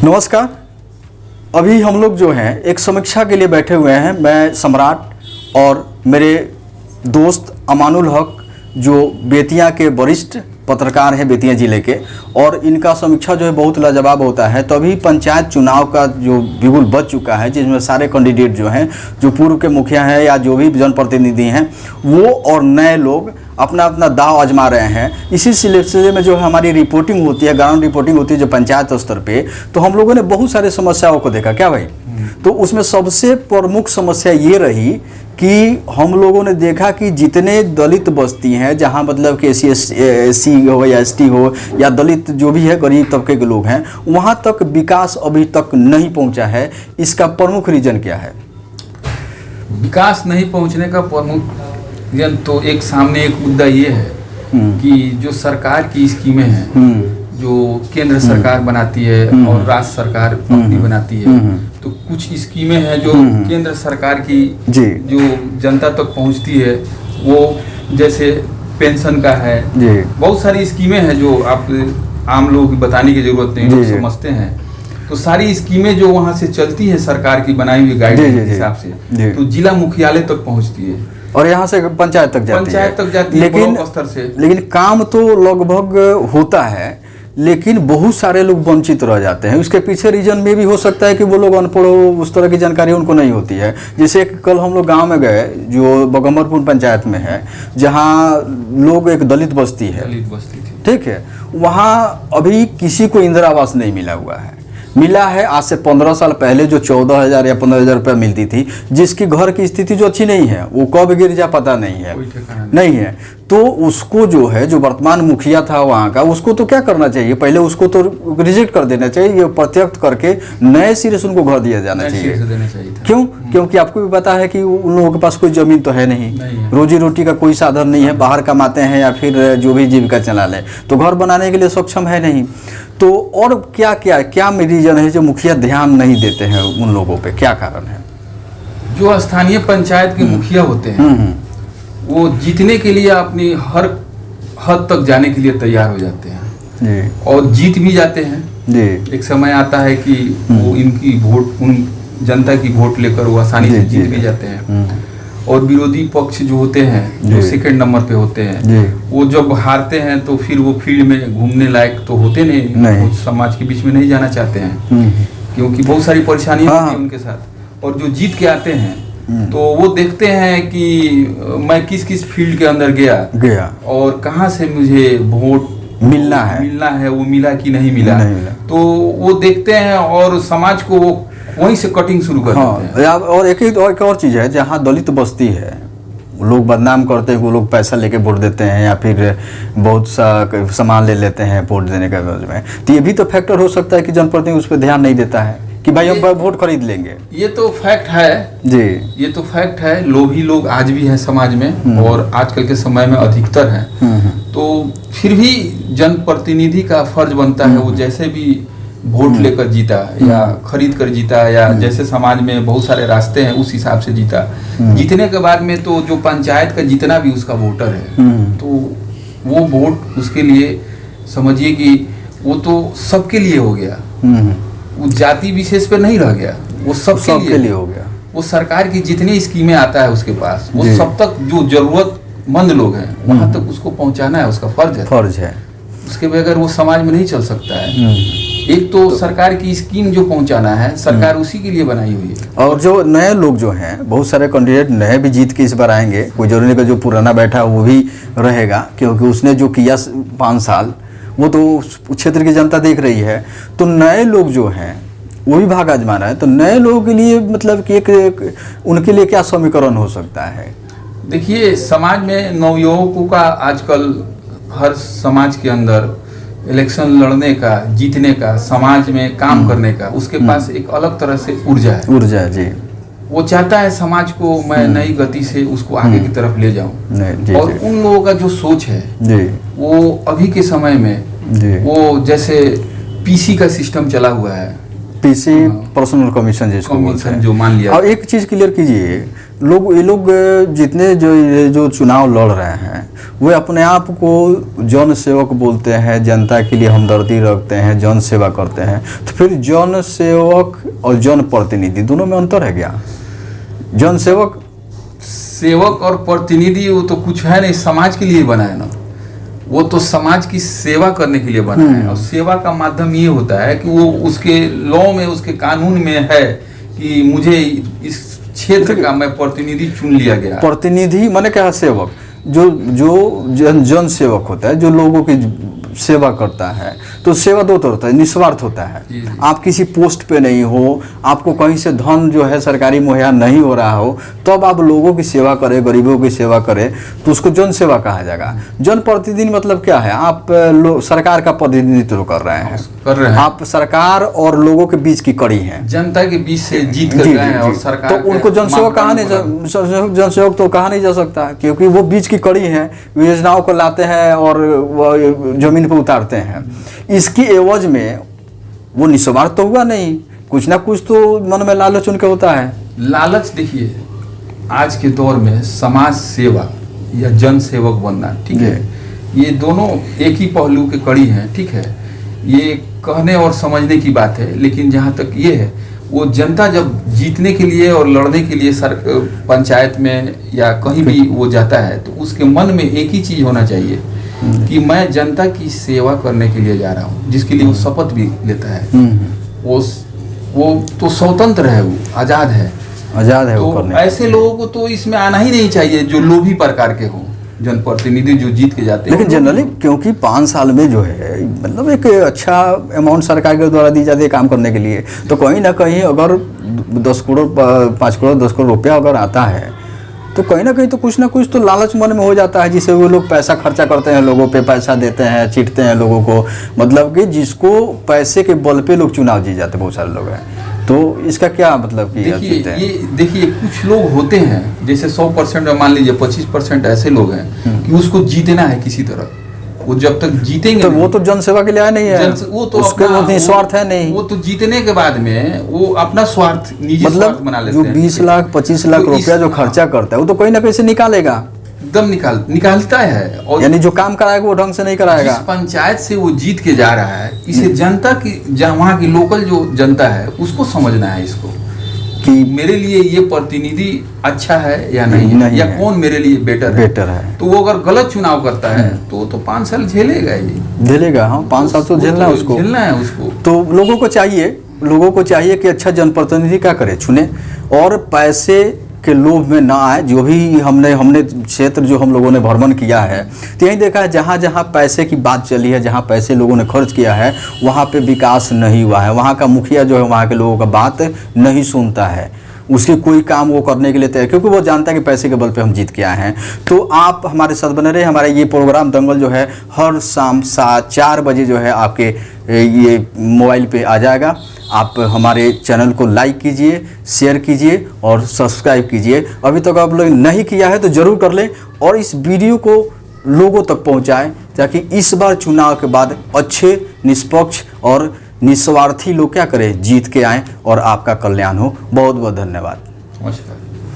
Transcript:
नमस्कार। अभी हम लोग जो हैं एक समीक्षा के लिए बैठे हुए हैं, मैं सम्राट और मेरे दोस्त अमानुल हक जो बेतिया के वरिष्ठ पत्रकार हैं बेतिया ज़िले के, और इनका समीक्षा जो है बहुत लाजवाब होता है। तो अभी पंचायत चुनाव का जो बिगुल बज चुका है, जिसमें सारे कैंडिडेट जो हैं, जो पूर्व के मुखिया हैं या जो भी जनप्रतिनिधि हैं, वो और नए लोग अपना अपना दाव आजमा रहे हैं। इसी सिलसिले में जो है हमारी रिपोर्टिंग होती है, ग्राउंड रिपोर्टिंग होती है जो पंचायत स्तर पे, तो हम लोगों ने बहुत सारी समस्याओं को देखा। क्या भाई? तो उसमें सबसे प्रमुख समस्या ये रही कि हम लोगों ने देखा कि जितने दलित बस्ती हैं, जहाँ मतलब कि SC हो या ST हो या दलित जो भी है, गरीब तबके के लोग हैं, वहाँ तक विकास अभी तक नहीं पहुँचा है। इसका प्रमुख रीजन क्या है? विकास नहीं पहुँचने का प्रमुख रीजन तो एक सामने एक मुद्दा ये है कि जो सरकार की स्कीमें हैं, जो केंद्र सरकार बनाती है और राज्य सरकार अपनी बनाती है, तो कुछ स्कीमें हैं जो केंद्र सरकार की जो जनता तक पहुंचती है, वो जैसे पेंशन का है, बहुत सारी स्कीमें हैं जो आप आम लोगों की बताने की जरूरत नहीं, लोग समझते हैं। तो सारी स्कीमें जो वहाँ से चलती है सरकार की बनाई हुई गाइडलाइन के हिसाब से, तो जिला मुख्यालय तक पहुँचती है और यहाँ से पंचायत तक जाती है, ब्लॉक स्तर से। लेकिन काम तो लगभग होता है, लेकिन बहुत सारे लोग वंचित रह जाते हैं। उसके पीछे रीजन में भी हो सकता है कि वो लोग अनपढ़ हो, उस तरह की जानकारी उनको नहीं होती है। जैसे कल हम लोग गांव में गए जो बगम्बरपुर पंचायत में है, जहां लोग एक दलित बस्ती है, ठीक है, वहाँ अभी किसी को इंदिरा आवास नहीं मिला हुआ है। मिला है आज से 15 साल पहले जो 14,000 या 15,000 रुपये मिलती थी, जिसकी घर की स्थिति जो अच्छी नहीं है, वो कब गिर जा पता नहीं है, नहीं है। तो उसको जो है, जो वर्तमान मुखिया था वहाँ का, उसको तो क्या करना चाहिए, पहले उसको तो रिजेक्ट कर देना चाहिए, ये प्रत्यक्ष करके नए सिरे से उनको घर दिया जाना चाहिए। क्यों? क्योंकि आपको भी पता है कि उन लोगों के पास कोई जमीन तो है नहीं, रोजी रोटी का कोई साधन नहीं है, बाहर कमाते हैं या फिर जो भी जीविका चला ले, तो घर बनाने के लिए सक्षम है नहीं। तो और क्या रीजन है जो मुखिया ध्यान नहीं देते हैं उन लोगों पे? क्या कारण है? जो स्थानीय पंचायत के मुखिया होते हैं, वो जीतने के लिए अपनी हर हद तक जाने के लिए तैयार हो जाते हैं और जीत भी जाते हैं। एक समय आता है कि वो इनकी वोट, उन जनता की वोट लेकर वो आसानी से जीत भी जाते हैं। और विरोधी पक्ष जो होते हैं, जो सेकंड नंबर पे होते हैं, वो जब हारते हैं तो फिर वो फील्ड में घूमने लायक तो होते नहीं। वो समाज के बीच में नहीं जाना चाहते हैं क्योंकि बहुत सारी परेशानियां होती हैं उनके साथ। और जो जीत के आते हैं तो वो देखते हैं कि मैं किस किस फील्ड के अंदर गया और कहाँ से मुझे वोट मिलना है, वो मिला कि नहीं मिला। तो वो देखते हैं और समाज को वो वहीं से कटिंग शुरू कर देते हैं। और एक और चीज़ है, जहाँ दलित बस्ती है, लोग बदनाम करते हैं, वो लोग पैसा लेके वोट देते हैं या फिर बहुत सा सामान ले लेते हैं वोट देने के एवज में। तो ये भी तो फैक्टर हो सकता है कि जनप्रतिनिधि उस पर ध्यान नहीं देता है कि भाई हम वोट खरीद लेंगे। ये तो फैक्ट है जी, ये तो फैक्ट है। लोभी लोग आज भी हैं समाज में और आजकल के समय में अधिकतर हैं। तो फिर भी जनप्रतिनिधि का फर्ज बनता है वो जैसे भी वोट लेकर जीता या खरीद कर जीता या जैसे समाज में बहुत सारे रास्ते हैं उस हिसाब से जीता। जीतने के बाद में तो जो पंचायत का जितना भी उसका वोटर है, तो वो वोट उसके लिए समझिए कि वो तो सबके लिए हो गया, वो जाति विशेष पे नहीं रह गया, वो सबके लिए हो गया। वो सरकार की जितनी स्कीमें आता है उसके पास, वो सब तक जो जरूरतमंद लोग हैं वहां तक उसको पहुंचाना है, उसका फर्ज है। उसके बगैर वो समाज में नहीं चल सकता है। एक तो सरकार की स्कीम जो पहुंचाना है, सरकार उसी के लिए बनाई हुई है। और जो नए लोग जो हैं, बहुत सारे कैंडिडेट नए भी जीत के इस बार आएंगे, कोई जरूरी नहीं कि जो पुराना बैठा वो भी रहेगा, क्योंकि उसने जो किया 5 साल वो तो क्षेत्र की जनता देख रही है। तो नए लोग जो हैं वो भी भाग आजमा रहा है। तो नए लोगों के लिए मतलब कि एक उनके लिए क्या समीकरण हो सकता है? देखिए, समाज में नवयुवकों का आजकल हर समाज के अंदर इलेक्शन लड़ने का, जीतने का, समाज में काम करने का, उसके पास एक अलग तरह से ऊर्जा है जी। वो चाहता है समाज को मैं नई गति से उसको आगे की तरफ ले जाऊं। और उन लोगों का जो सोच है वो अभी के समय में वो जैसे पीसी का सिस्टम चला हुआ है पीसी पर्सनल कमीशन जिसको बोलते हैं, जो मान लिया। और एक चीज़ क्लियर कीजिए, ये लोग जितने जो चुनाव लड़ रहे हैं वे अपने आप को जन सेवक बोलते हैं, जनता के लिए हमदर्दी रखते हैं, जन सेवा करते हैं, तो फिर जन सेवक और जन प्रतिनिधि दोनों में अंतर है क्या? जन सेवक और प्रतिनिधि वो तो कुछ है नहीं, समाज के लिए बना है ना, वो तो समाज की सेवा करने के लिए बना है। और सेवा का माध्यम ये होता है कि वो उसके लॉ में, उसके कानून में है कि मुझे इस क्षेत्र का मैं प्रतिनिधि चुन लिया गया। प्रतिनिधि माने क्या है? सेवक, जो जन सेवक होता है, जो लोगों की सेवा करता है, तो सेवा दो तरह होता है, निस्वार्थ होता है। आप किसी पोस्ट पे नहीं हो, आपको कहीं से धन जो है सरकारी मुहैया नहीं हो रहा हो, तब तो आप लोगों की सेवा करें, गरीबों की सेवा करें, तो उसको जन सेवा कहा जाएगा। जन प्रतिनिधि मतलब क्या है? आप सरकार का प्रतिनिधित्व कर रहे हैं, आप सरकार और लोगों के बीच की कड़ी हैं, जनता के बीच से जीत कर गए हैं और सरकार, तो उनको जनसेवक कहा नहीं, जनसेवक तो कहा नहीं जा सकता, क्योंकि वो बीच की कड़ी है, योजनाओं को लाते हैं और जमीन पर उतारते हैं। इसकी एवज में वो निस्वार्थ तो हुआ नहीं, कुछ ना कुछ तो मन में लालच उनके होता है। लालच देखिए, आज के दौर में समाज सेवा या जन सेवक बनना, ठीक है, ये दोनों एक ही पहलू के कड़ी हैं, ठीक है, ये कहने और समझने की बात है। लेकिन जहाँ तक ये है, वो जनता जब जीतने के लिए और लड़ने के लिए पंचायत में या कहीं भी वो जाता है, तो उसके मन में एक ही चीज होना चाहिए कि मैं जनता की सेवा करने के लिए जा रहा हूँ, जिसके लिए वो शपथ भी लेता है। वो तो स्वतंत्र है, वो आजाद है तो वो करने। ऐसे लोगों को तो इसमें आना ही नहीं चाहिए जो लोभी प्रकार के हों, जनप्रतिनिधि जो जीत के जाते हैं। लेकिन जनरली क्योंकि 5 साल में जो है मतलब एक अच्छा अमाउंट सरकार के द्वारा दी जाती है काम करने के लिए, तो कहीं ना कहीं अगर 10 करोड़ 5 करोड़ 10 करोड़ रुपया अगर आता है, तो कहीं ना कहीं तो कुछ ना कुछ तो लालच मन में हो जाता है, जिससे वो लोग पैसा खर्चा करते हैं, लोगों पे पैसा देते हैं, चीटते हैं लोगों को, मतलब कि जिसको पैसे के बल पे लोग चुनाव जीत जाते, बहुत सारे लोग हैं। तो इसका क्या मतलब कि देखिए कुछ लोग होते हैं, जैसे 100% में मान लीजिए 25% ऐसे लोग हैं कि उसको जीतना है किसी तरह, वो जब तक जीतेंगे तो वो तो जन सेवा के लिए आया नहीं है, वो तो उसके निस्वार्थ है नहीं, वो तो जीतने के बाद में वो अपना स्वार्थ, निजी स्वार्थ बना लेते हैं। जो 20 लाख 25 लाख रुपया जो खर्चा करता है, वो तो कहीं ना कहीं से निकालेगा, एकदम निकालता है। और यानी जो काम कराएगा वो ढंग से नहीं कराएगा। जिस पंचायत से वो जीत के जा रहा है, इसे जनता की, वहाँ की लोकल जो जनता है उसको समझना है इसको कि मेरे लिए ये प्रतिनिधि अच्छा है या नहीं, या कौन मेरे लिए बेटर है। तो वो अगर गलत चुनाव करता है तो 5 साल झेलेगा ही, झेलेगा। हाँ, 5 साल तो झेलना है उसको। तो लोगों को चाहिए कि अच्छा जनप्रतिनिधि क्या करे, चुने और पैसे के लोभ में ना आए। जो भी हमने क्षेत्र जो हम लोगों ने भ्रमण किया है, तो यही देखा है जहाँ जहाँ पैसे की बात चली है, जहाँ पैसे लोगों ने खर्च किया है, वहाँ पे विकास नहीं हुआ है। वहाँ का मुखिया जो है वहाँ के लोगों का बात नहीं सुनता है, उसकी कोई काम वो करने के लिए तैयार, क्योंकि वो जानता है कि पैसे के बल पे हम जीत के आए हैं। तो आप हमारे साथ बने रहे। हमारा ये प्रोग्राम दंगल जो है हर शाम 4 बजे जो है आपके ये मोबाइल पे आ जाएगा। आप हमारे चैनल को लाइक कीजिए, शेयर कीजिए और सब्सक्राइब कीजिए। अभी तक आप लोग नहीं किया है तो ज़रूर कर लें और इस वीडियो को लोगों तक पहुंचाएं, ताकि इस बार चुनाव के बाद अच्छे, निष्पक्ष और निस्वार्थी लोग क्या करें, जीत के आएँ और आपका कल्याण हो। बहुत बहुत धन्यवाद। नमस्कार।